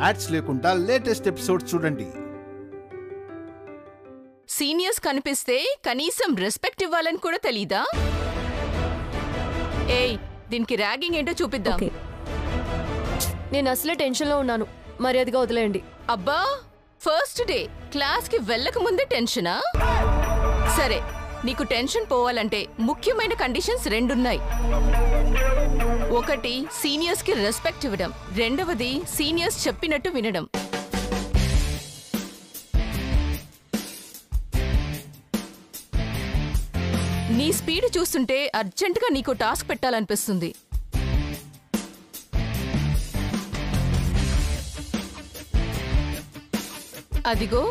Ads లేకుండా latest episode చూడండి. Seniors కనిపిస్తే కనీసం రెస్పెక్ట్ ఇవ్వాలని కూడా తెలీదా? ఏయ్, దీనికి ర్యాగింగ్ ఏంటో చూపిద్దాం. నేను అసలే టెన్షన్లో ఉన్నాను, మర్యాదగా వదిలేయండి. అబ్బా, ఫస్ట్ డే క్లాస్కి వెళ్ళక ముందే టెన్షనా? సరే, నీకు టెన్షన్ పోవాలంటే ముఖ్యమైన కండిషన్స్ రెండున్నాయి. ఒకటి, సీనియర్స్ కి రెస్పెక్ట్ ఇవ్వడం. రెండవది, సీనియర్స్ చెప్పినట్టు వినడం. నీ స్పీడ్ చూస్తుంటే అర్జెంటుగా నీకు టాస్క్ పెట్టాలనిపిస్తుంది. అదిగో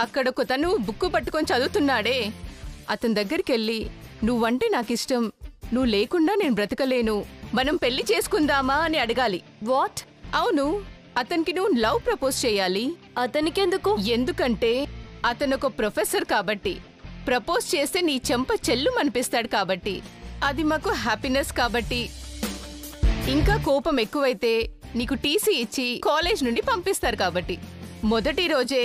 అక్కడొకతను బుక్కు పట్టుకొని చదువుతున్నాడే, అతని దగ్గరికెళ్ళి నువ్వంటే నాకిష్టం, నువ్వు లేకుండా నేను బ్రతకలేను, మనం పెళ్లి చేసుకుందామా అని అడగాలి. వాట్? అవును, అతనికి నువ్వు లవ్ ప్రపోజ్ చేయాలి. అతనికెందుకు? ఎందుకంటే అతనొక ప్రొఫెసర్ కాబట్టి. ప్రపోజ్ చేస్తే నీ చెంప చెల్లు అనిపిస్తాడు కాబట్టి. అది మాకు హ్యాపీనెస్ కాబట్టి. ఇంకా కోపం ఎక్కువైతే నీకు టీసీ ఇచ్చి కాలేజ్ నుండి పంపిస్తారు కాబట్టి. మొదటి రోజే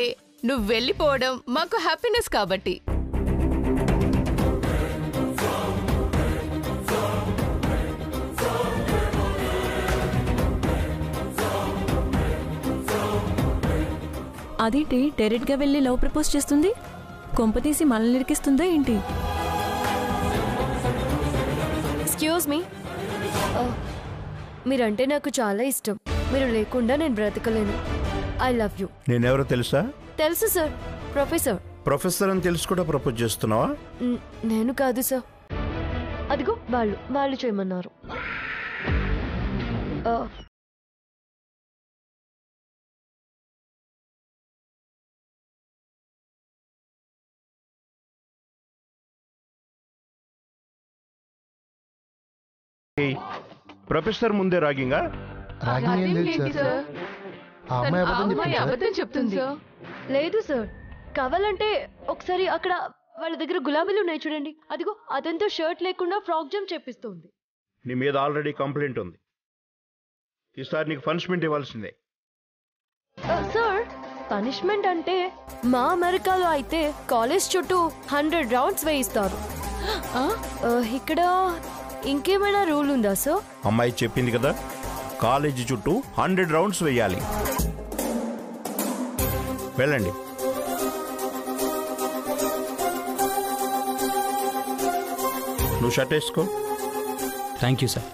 నువ్వు వెళ్ళిపోవడం మాకు హ్యాపీనెస్ కాబట్టి. అదేంటి డైరెక్ట్ గా వెళ్ళి లవ్ ప్రపోజ్ చేస్తుంది? కొంపతీసి మనల్ని నిరికిస్తుందా ఏంటి? ఎక్స్క్యూజ్ మీ, మీరంటే నాకు చాలా ఇష్టం. మీరు లేకుండా నేను బ్రతకలేను. I love you. నేనెవరో తెలుసా? తెలుసు సార్, ప్రొఫెసర్. ప్రొఫెసర్ అని తెలుసు కూడా ప్రపోజ్ చేస్తున్నావా? నేను కాదు సార్, అదిగో వాళ్ళు చేయమన్నారు. ప్రొఫెసర్ ముందే రాగింగా? అబద్ధం చెప్తుంది. లేదు సార్, కావాలంటే ఒకసారి అక్కడ వాళ్ళ దగ్గర గులాబీలు ఉన్నాయి చూడండి. అదిగో అతనితో షర్ట్ లేకుండా ఫ్రాక్ జంప్ చేపిస్తుంది. నీ మీద ఆల్రెడీ కంప్లైంట్ ఉంది. ఈసారి నీకు పనిష్మెంట్ ఇవ్వాల్సిందే. సార్, పనిష్మెంట్ అంటే మా అమెరికాలో అయితే కాలేజ్ చుట్టూ 100 రౌండ్స్ వేయిస్తారు. ఇక్కడ ఇంకేమైనా రూల్ ఉందా సార్? అమ్మాయి చెప్పింది కదా, కాలేజీ చుట్టూ 100 రౌండ్స్ వేయాలి. వెళ్ళండి. నువ్వు షర్ట్ వేసుకో. Thank you sir.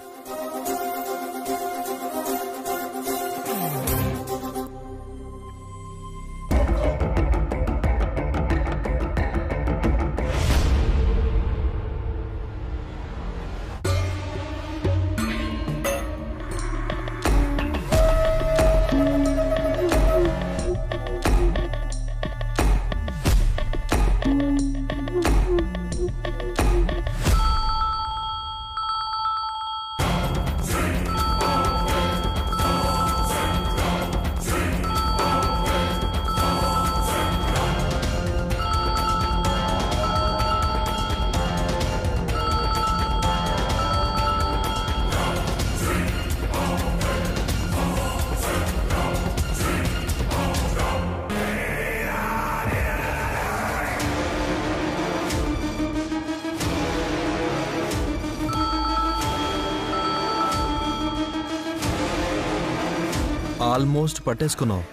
ఆల్మోస్ట్ పట్టేసుకున్నావు,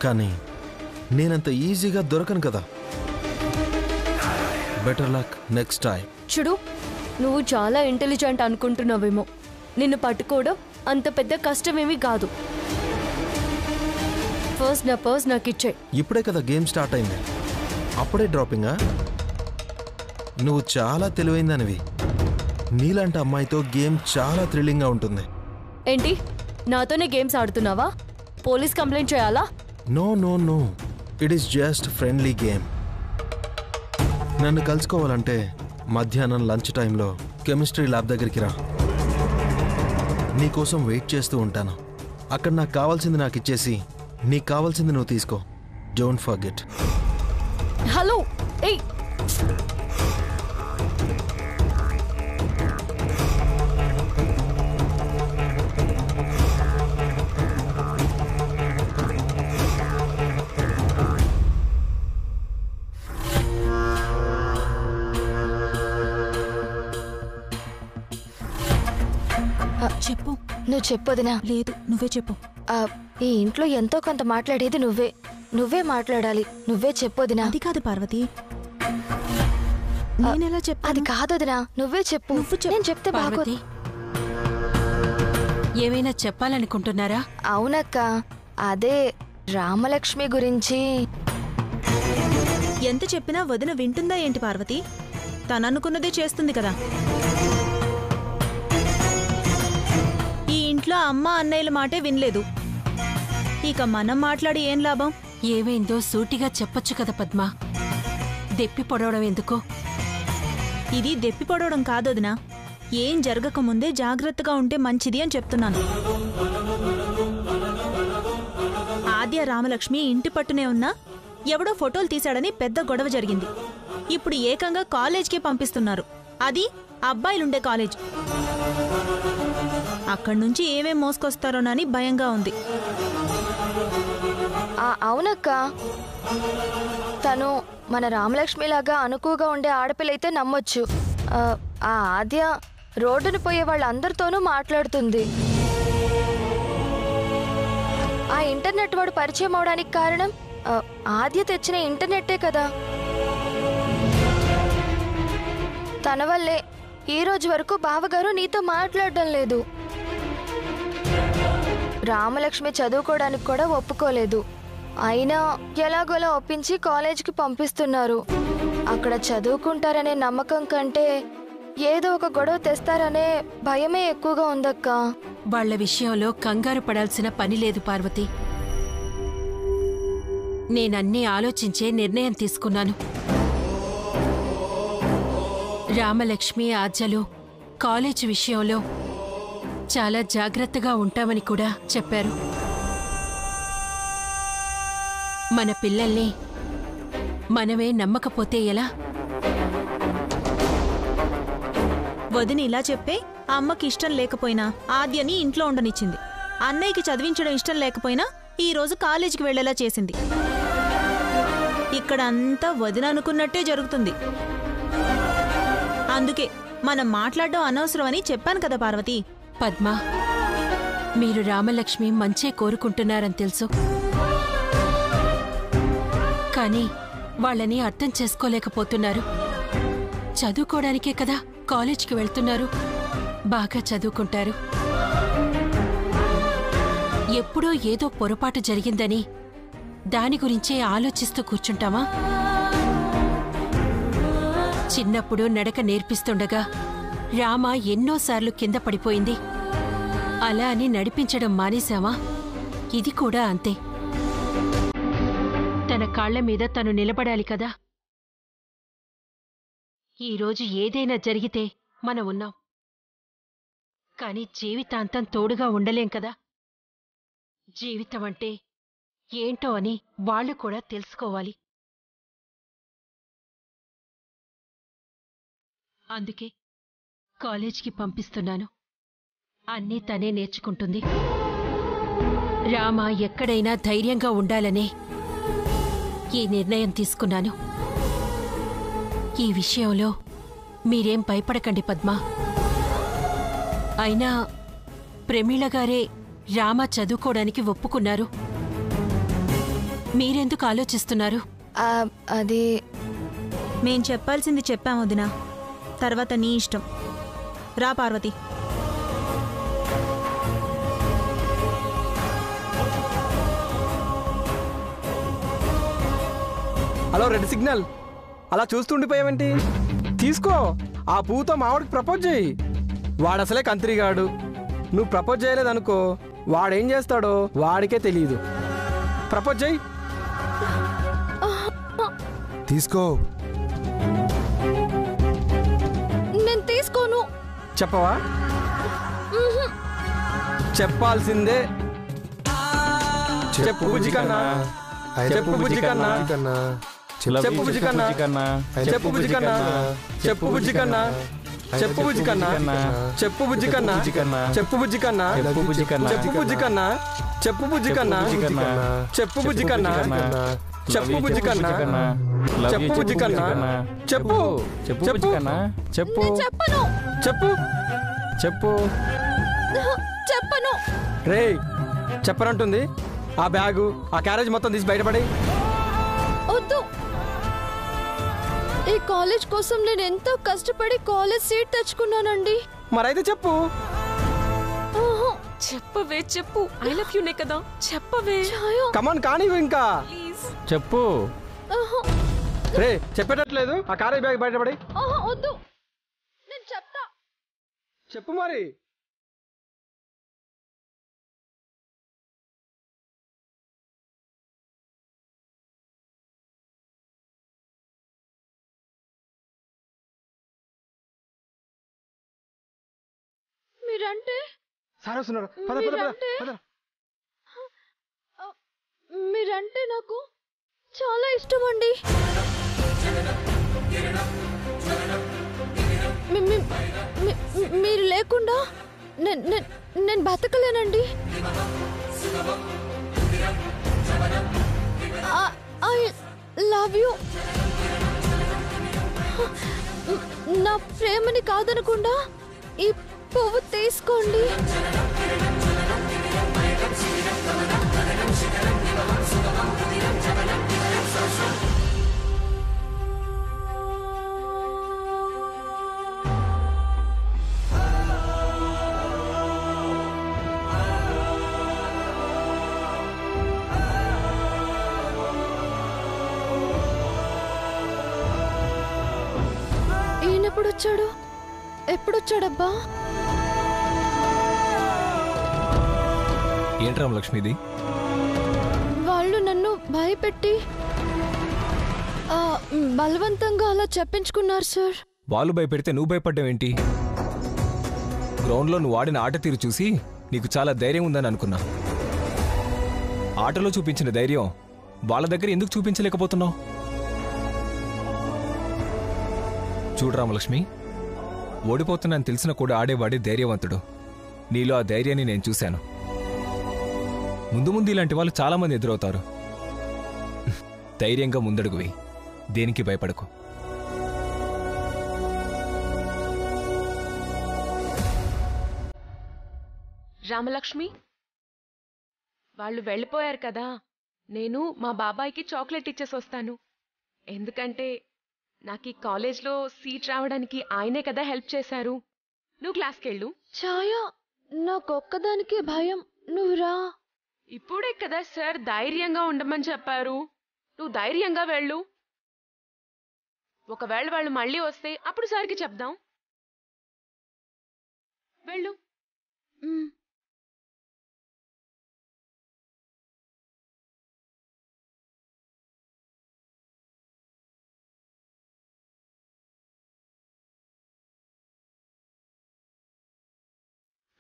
కానీ నేనంత ఈజీగా దొరకను కదా. Better luck next time. చూడు, నువ్వు చాలా ఇంటెలిజెంట్ అనుకుంటున్నావేమో. నిన్ను పట్టుకోవడం అంత పెద్ద కష్టమేమీ కాదు. ఫస్ట్ నా పర్స్ నాకు ఇచ్చే. ఇప్పుడే కదా గేమ్ స్టార్ట్ అయింది, అప్పుడే డ్రాపింగా? నువ్వు చాలా తెలివైందనివి. నీలాంటి అమ్మాయితో గేమ్ చాలా థ్రిల్లింగ్గా ఉంటుంది. ఏంటి, నాతోనే గేమ్స్ ఆడుతున్నావా? పోలీస్ కంప్లైంట్ చేయాలా? No no no, it is just friendly game. నన్ను కలుసుకోవాలంటే మధ్యాహ్నం లంచ్ టైంలో కెమిస్ట్రీ ల్యాబ్ దగ్గరికి రా. నీకోసం వెయిట్ చేస్తూ ఉంటాను. అక్కడ నాకు కావాల్సింది నాకు ఇచ్చేసి నీకు కావాల్సింది నువ్వు తీసుకో. Don't forget. హలో, ఏయ్, నువ్వు చెప్పొదినా. లేదు, నువ్వే చెప్పు. ఈ ఇంట్లో ఎంతో కొంత మాట్లాడేది నువ్వే మాట్లాడాలి. నువ్వే చెప్పొదినా. అది కాదు పార్వతి, నేనెలా చెప్పు? అది కాదొదినా, నువ్వే చెప్పు. నేను చెప్తే బాగోదు. ఏమైనా చెప్పాలనుకుంటున్నారా? అవునక్క, అదే రామలక్ష్మి గురించి. ఎంత చెప్పినా వదిన వింటుందా ఏంటి పార్వతి? తననుకున్నదే చేస్తుంది కదా. ఈ ఇంట్లో అమ్మ అన్నయ్యల మాటే వినలేదు, ఇక మనం మాట్లాడి ఏం లాభం? ఏమైందో సూటిగా చెప్పొచ్చు కదా పద్మ. దెప్పి పొడవడం ఎందుకు? ఇది దెప్పి పొడవడం కాదొదినా. ఏం జరగకముందే జాగ్రత్తగా ఉంటే మంచిది అని చెప్తున్నాను. ఆద్య రామలక్ష్మి ఇంటి పట్టునే ఉన్నా ఎవడో ఫోటోలు తీశాడని పెద్ద గొడవ జరిగింది. ఇప్పుడు ఏకంగా కాలేజ్కే పంపిస్తున్నారు. అది అబ్బాయిలుండే కాలేజ్. అక్కడి నుంచి ఏమేం మోసుకొస్తారోనని భయంగా ఉంది. అవునక్క, తను మన రామలక్ష్మిలాగా అనుకువగా ఉండే ఆడపిల్లయితే నమ్మొచ్చు. ఆ ఆద్య రోడ్డును పోయే వాళ్ళందరితోనూ మాట్లాడుతుంది. ఆ ఇంటర్నెట్ వాడు పరిచయం అవడానికి కారణం ఆద్య తెచ్చిన ఇంటర్నెట్టే కదా. తన వల్లే ఈ రోజు వరకు బావగారు నీతో మాట్లాడడం లేదు. రామలక్ష్మి చదువుకోవడానికి కూడా ఒప్పుకోలేదు. అయినా ఎలాగోలా ఒప్పించి కాలేజీకి పంపిస్తున్నారు. అక్కడ చదువుకుంటారనే నమ్మకం కంటే ఏదో ఒక గొడవ తెస్తారనే భయమే ఎక్కువగా ఉందక్క. వాళ్ల విషయంలో కంగారు పడాల్సిన పని లేదు పార్వతి. నేనన్నీ ఆలోచించే నిర్ణయం తీసుకున్నాను. రామలక్ష్మి ఆద్యలు కాలేజీ విషయంలో చాలా జాగ్రత్తగా ఉంటామని కూడా చెప్పారు. మన పిల్లల్ని మనమే నమ్మకపోతే ఎలా? వదిన ఇలా చెప్పే అమ్మకి ఇష్టం లేకపోయినా ఆద్యని ఇంట్లో ఉండనిచ్చింది. అన్నయ్యకి చదివించడం ఇష్టం లేకపోయినా ఈ రోజు కాలేజీకి వెళ్లేలా చేసింది. ఇక్కడ అంతా వదిన అనుకున్నట్టే జరుగుతుంది. అందుకే మనం మాట్లాడడం అనవసరమని చెప్పాను కదా పార్వతి. పద్మ, మీరు రామలక్ష్మి మంచే కోరుకుంటున్నారని తెలుసు, కానీ వాళ్ళని అర్థం చేసుకోలేకపోతున్నారు. చదువుకోవడానికే కదా కాలేజ్కి వెళ్తున్నారు. బాగా చదువుకుంటారు. ఎప్పుడో ఏదో పొరపాటు జరిగిందని దాని గురించే ఆలోచిస్తూ కూర్చుంటామా? చిన్నప్పుడు నడక నేర్పిస్తుండగా రామ ఎన్నోసార్లు కింద పడిపోయింది. అలా అని నడిపించడం మానేశామా? ఇది కూడా అంతే. తన కాళ్ల మీద తను నిలబడాలి కదా. ఈరోజు ఏదైనా జరిగితే మనం ఉన్నాం, కానీ జీవితాంతం తోడుగా ఉండలేం కదా. జీవితం అంటే ఏంటో అని వాళ్ళు కూడా తెలుసుకోవాలి. అందుకే కాలేజ్కి పంపిస్తున్నాను. అన్నీ తనే నేర్చుకుంటుంది. రామ ఎక్కడైనా ధైర్యంగా ఉండాలనే ఈ నిర్ణయం తీసుకున్నాను. ఈ విషయంలో మీరేం భయపడకండి పద్మ. అయినా ప్రమీళ గారే రామ చదువుకోవడానికి ఒప్పుకున్నారు. మీరెందుకు ఆలోచిస్తున్నారు? అది మేం చెప్పాల్సింది చెప్పాం వదినా. తర్వాత నీ ఇష్టం. రా పార్వతి. Hello, red signal. అలా చూస్తుండిపోయావేంటి? తీసుకో, ఆ పువ్వుతో మావాడికి ప్రపోజ్ చేయి. వాడసలే కంత్రిగాడు. నువ్వు ప్రపోజ్ చేయలేదనుకో, వాడేం చేస్తాడో వాడికే తెలియదు. ప్రపోజ్ చేయి. తీసుకో. నేను తీసుకోను. చెప్పవా? చెప్పాల్సిందే. చెప్పు బుజ్జి కన్నా. చెప్పు బుజ్జి కన్నా. చెప్పు బుజ్జి కన్నా. చెప్పు బుజ్జి కన్నా. చెప్పు బుజ్జి కన్నా. చెప్పు బుజ్జి కన్నా. చెప్పు బుజ్జి కన్నా. చెప్పు బుజ్జి కన్నా. చెప్పు బుజ్జి కన్నా. చెప్పు బుజ్జి కన్నా. చెప్పు బుజ్జి కన్నా. చెప్పు బుజ్జి కన్నా. చెప్పు బుజ్జి కన్నా. చెప్పు బుజ్జి కన్నా. చెప్పు. చెప్పు కన్నా. చెప్పు. చెప్పను. చెప్పు. చెప్పు. చెప్పను. రే చెప్పనంటుంది ఆ బ్యాగు ఆ క్యారేజ్ మొత్తం తీసి బయటపడి. వద్దు, ఈ కాలేజ్ కోసం నేను ఎంతో కష్టపడి కాలేజ్ సీట్ తెచ్చుకున్నానండి. మరైతే చెప్పు. చెప్పవే, చెప్పు. ఐ లవ్ యూ నే కదా, చెప్పవే. కమాన్ కానీ ఇంకా చెప్పు. రే చెప్పేటట్లేదు ఆ క్యారేజ్ బ్యాగ్ బయటపడి. వద్దు, నేను చెప్తా. చెప్పు మరి. మీరంటే సార్ వస్తున్నారు. పద పద పద పద. మీరంటే నాకు చాలా ఇష్టం అండి. మీరు లేకుండా నేను బతకలేనండి. I love you. నా ప్రేమని కాదనకుండా ఈ పువ్వు తీసుకోండి. ఈయనెప్పుడొచ్చాడు? ఎప్పుడొచ్చాడబ్బా? ఏంటి రామలక్ష్మిది? వాళ్ళు నన్ను భయపెట్టి బలవంతంగా అలా చెప్పించుకున్నారు సార్. వాళ్ళు భయపెడితే నువ్వు భయపడ్డావేంటి? గ్రౌండ్లో నువ్వు ఆడిన ఆట తీరు చూసి నీకు చాలా ధైర్యం ఉందని అనుకున్నా. ఆటలో చూపించిన ధైర్యం వాళ్ళ దగ్గర ఎందుకు చూపించలేకపోతున్నావు? చూడు రామలక్ష్మి, ఓడిపోతున్నాను తెలిసిన కూడా ఆడేవాడే ధైర్యవంతుడు. నీలో ఆ ధైర్యాన్ని నేను చూశాను. ముందు ముందు ఇలాంటి వాళ్ళు చాలామంది ఎదురవుతారు. ధైర్యంగా ముందడుగు వేయి, దేనికి భయపడకు. రామలక్ష్మి, వాళ్ళు వెళ్ళిపోయారు కదా, నేను మా బాబాయ్కి చాక్లెట్ ఇచ్చేసి వస్తాను. ఎందుకంటే నాకు ఈ కాలేజ్లో సీట్ రావడానికి ఆయనే కదా హెల్ప్ చేశారు. నువ్వు క్లాస్కి వెళ్ళు. ఛాయా, నాకొక్కదానికి భయం, నువ్వు రా. ఇప్పుడే కదా సార్ ధైర్యంగా ఉండమని చెప్పారు. నువ్వు ధైర్యంగా వెళ్ళు. ఒకవేళ వాళ్ళు మళ్ళీ వస్తే అప్పుడు సార్కి చెప్దాం. వెళ్ళు.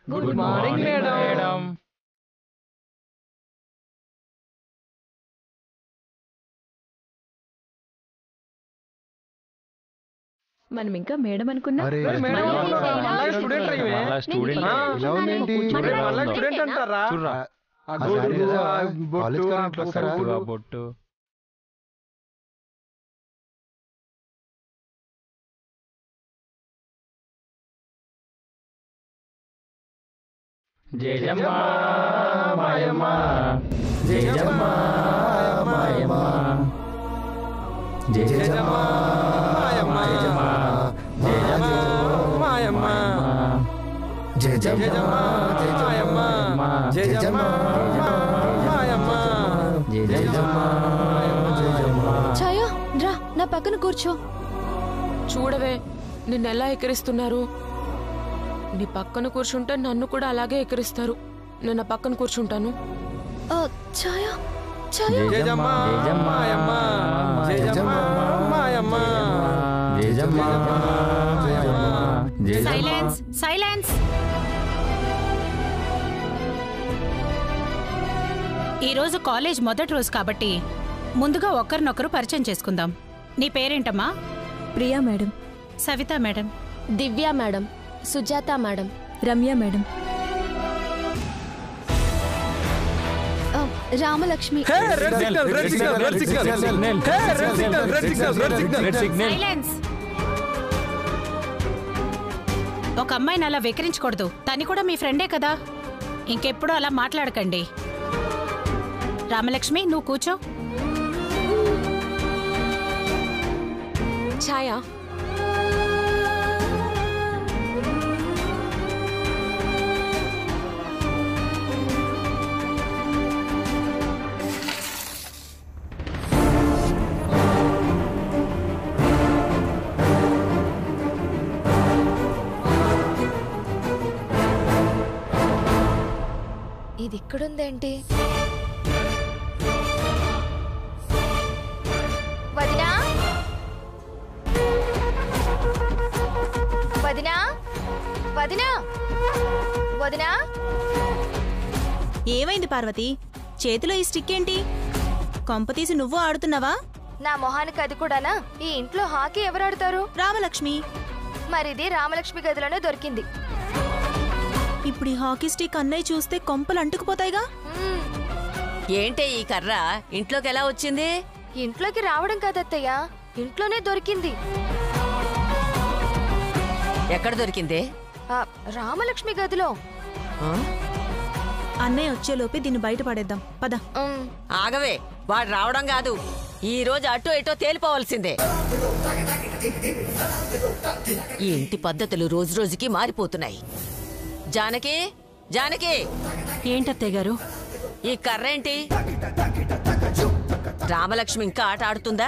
Good morning madam. మనం ఇంకా మేడం అనుకున్నా. స్టూడెంట్ అంటారా? బొట్టు జయజమ్మ మాయమ్మ, జయజమ్మ మాయమ్మ, జయజమ్మ మాయమ్మ, జయజమ్మ మాయమ్మ, జయజమ్మ మాయమ్మ, జయజమ్మ మాయమ్మ, జయజమ్మ. ఛాయా, రా నా పక్కన కూర్చో. చూడవే నిన్నెలా ఎక్కిరిస్తున్నారు. నీ పక్కన కూర్చుంటే నన్ను కూడా అలాగే ఎక్కిరిస్తారు. నేను నా పక్కన కూర్చుంటాను. ఛాయా, ఛాయా. జయజమ్మ మాయమ్మ, జయజమ్మ మాయమ్మ, జయజమ్మ మాయమ్మ. Silence, silence. ఈరోజు కాలేజ్ మొదటి రోజు కాబట్టి ముందుగా ఒకరినొకరు పరిచయం చేసుకుందాం. నీ పేరేంటమ్మా? Priya madam. Savita madam. Divya madam. Sujata madam. Ramya madam. Ramalakshmi. Silence. ఒక అమ్మాయిని అలా వెకిరించకూడదు. తను కూడా మీ ఫ్రెండే కదా. ఇంకెప్పుడు అలా మాట్లాడకండి. రామలక్ష్మి, నువ్వు కూర్చో. ఛాయా, ఇది ఇక్కడుందేంటి? వదినా, వదినా, వదినా, వదినా. ఏమైంది పార్వతి? చేతిలో ఈ స్టిక్ ఏంటి? కొంపతీసి నువ్వు ఆడుతున్నావా? నా మొహానికి అది కూడానా? ఈ ఇంట్లో హాకీ ఎవరు ఆడతారు? రామలక్ష్మి. మరిది రామలక్ష్మి గదిలోనే దొరికింది. ఇప్పుడు ఈ హాకీ స్టిక్ అన్నయ్య చూస్తే కొంపలు అంటుకుపోతాయిగా. ఏంటే ఈ కర్ర ఇంట్లోకి ఎలా వచ్చింది? ఇంట్లోకి రావడం కాదత్తయ్య, ఇంట్లోనే దొరికింది. ఎక్కడ దొరికింది? రామలక్ష్మి గదిలో. అన్నయ్య వచ్చేలోపే దీన్ని బయట పడేద్దాం, పద. ఆగవే, వాడు రావడం కాదు, ఈ రోజు అటో ఇటో తేలిపోవాల్సిందే. ఈ ఇంటి పద్ధతులు రోజు రోజుకి మారిపోతున్నాయి. జానకి, జానకి. ఏంటత్తయ్య గారు? ఈ కర్ర ఏంటి? రామలక్ష్మి ఇంకా ఆట ఆడుతుందా?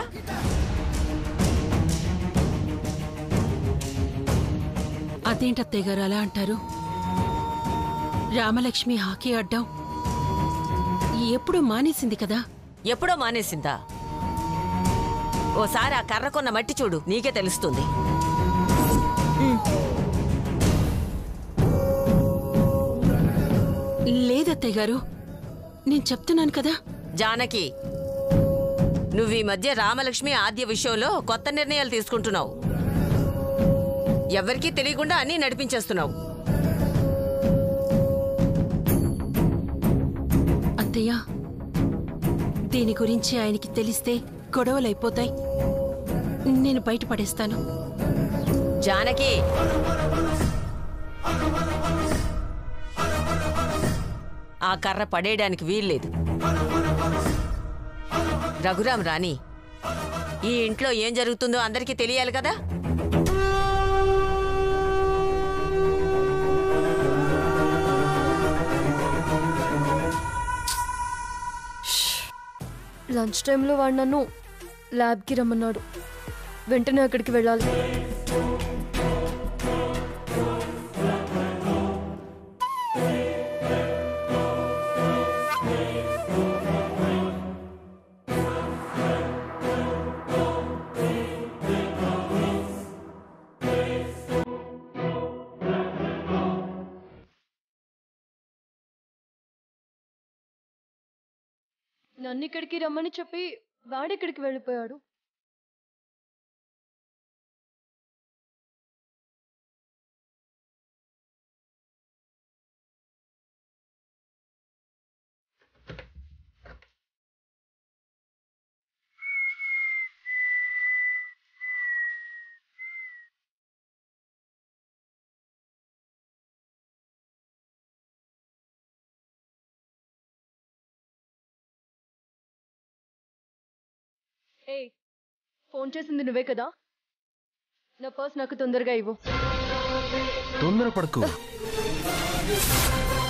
అదేంటత్తయ్య గారు అలా అంటారు? రామలక్ష్మి హాకీ ఆడ్డం ఎప్పుడూ మానేసింది కదా. ఎప్పుడో మానేసిందా? ఓసారి ఆ కర్ర కొన్న మట్టి చూడు, నీకే తెలుస్తుంది. లేదత్తయ్య గారు, నేను చెప్తున్నాను కదా. జానకి, నువ్వు ఈ మధ్య రామలక్ష్మి ఆద్య విషయంలో కొత్త నిర్ణయాలు తీసుకుంటున్నావు. ఎవరికీ తెలియకుండా అన్నీ నడిపించేస్తున్నావు. అత్తయ్య, దీని గురించి ఆయనకి తెలిస్తే గొడవలైపోతాయి. నేను బయటపడేస్తాను. జానకి, ఆ కర్ర పడేయడానికి వీల్లేదు. రఘురాం రాణి, ఈ ఇంట్లో ఏం జరుగుతుందో అందరికీ తెలియాలి కదా. లంచ్ టైంలో వాడు నన్ను ల్యాబ్కి రమ్మన్నాడు. వెంటనే అక్కడికి వెళ్ళాలి. నన్ను ఇక్కడికి రమ్మని చెప్పి వాడిక్కడికి వెళ్ళిపోయాడు. ఫోన్ చేసింది నువ్వే కదా? నా పర్స్ నాకు తొందరగా ఇవ్వు. తొందరపడకు.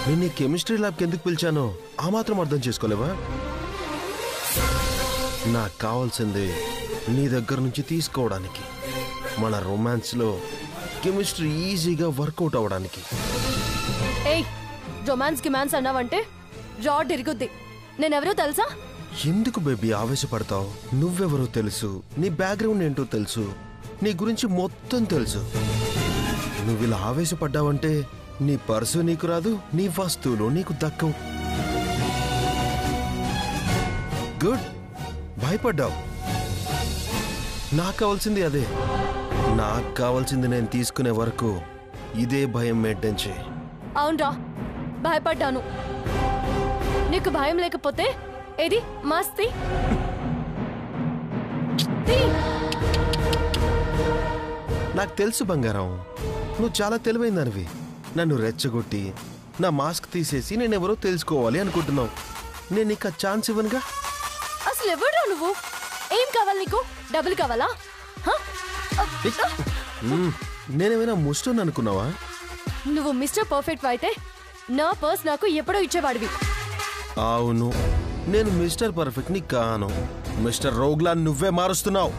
నేను కెమిస్ట్రీ ల్యాబ్కి ఎందుకు పిలిచానో ఆ మాత్రం అర్థం చేసుకోలేవా? నాకు కావాల్సింది నీ దగ్గర నుంచి తీసుకోవడానికి, మన రొమాన్స్లో కెమిస్ట్రీ ఈజీగా వర్కౌట్ అవ్వడానికి. రొమాన్స్ గిమాన్స్ అన్నావంటే రాడ్ ఇరుగుద్ది. నేనెవరో తెలుసా? ఎందుకు బేబీ ఆవేశపడతావు? నువ్వెవరో తెలుసు, నీ బ్యాక్గ్రౌండ్ ఏంటో తెలుసు, నీ గురించి మొత్తం తెలుసు. నువ్వు ఇలా ఆవేశపడ్డావంటే నీ పర్సు నీకు రాదు, నీ వస్తువులు నీకు దక్కవు. గుడ్, భయపడ్డావు. నాకు కావాల్సింది అదే. నాకు కావాల్సింది నేను తీసుకునే వరకు ఇదే భయం మెయింటైన్ చేయి. అవునరా, భయపడ్డాను. నీకు భయం లేకపోతే ఏది మస్తీ? నాకు తెలుసు బంగారం, నువ్వు చాలా తెలివైందనివి. నన్ను రెచ్చగొట్టి నా మాస్క్ తీసేసి నేనెవరో తెలుసుకోవాలి అనుకుంటున్నావు. నేను నీకు ఆ ఛాన్స్ ఇవ్వనుగా. అసలు ఎవడ్రా నువ్వు? ఏం కావాలి నీకు? డబ్బులు కావాలా? నేనేమైనా ముస్టోని అనుకున్నావా? నువ్వు మిస్టర్ పర్ఫెక్ట్ అయితే నా పర్స్ నాకు ఎప్పుడో ఇచ్చేవాడివి. అవును, నేను మిస్టర్ పర్ఫెక్ట్ ని కాను. మిస్టర్ రోగ్లా నువ్వే మారుస్తున్నావు.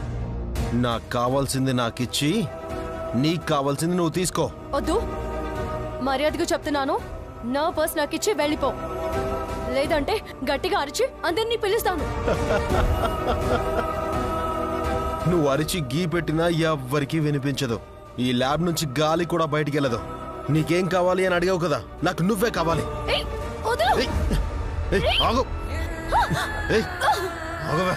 నాకు కావాల్సింది నాకిచ్చి నీకు కావాల్సింది నువ్వు తీసుకో. వద్దు, మర్యాదగా చెప్తున్నాను. నా పర్స్ నాకు ఇచ్చి వెళ్ళిపో, లేదంటే గట్టిగా అరిచి అందరినీ పిలుస్తాను. నువ్వు అరిచి గీ పెట్టినా ఎవ్వరికీ వినిపించదు. ఈ ల్యాబ్ నుంచి గాలి కూడా బయటికి వెళ్ళదు. నీకేం కావాలి అని అడిగావు కదా, నాకు నువ్వే కావాలి. ఆగు. ఆగవే.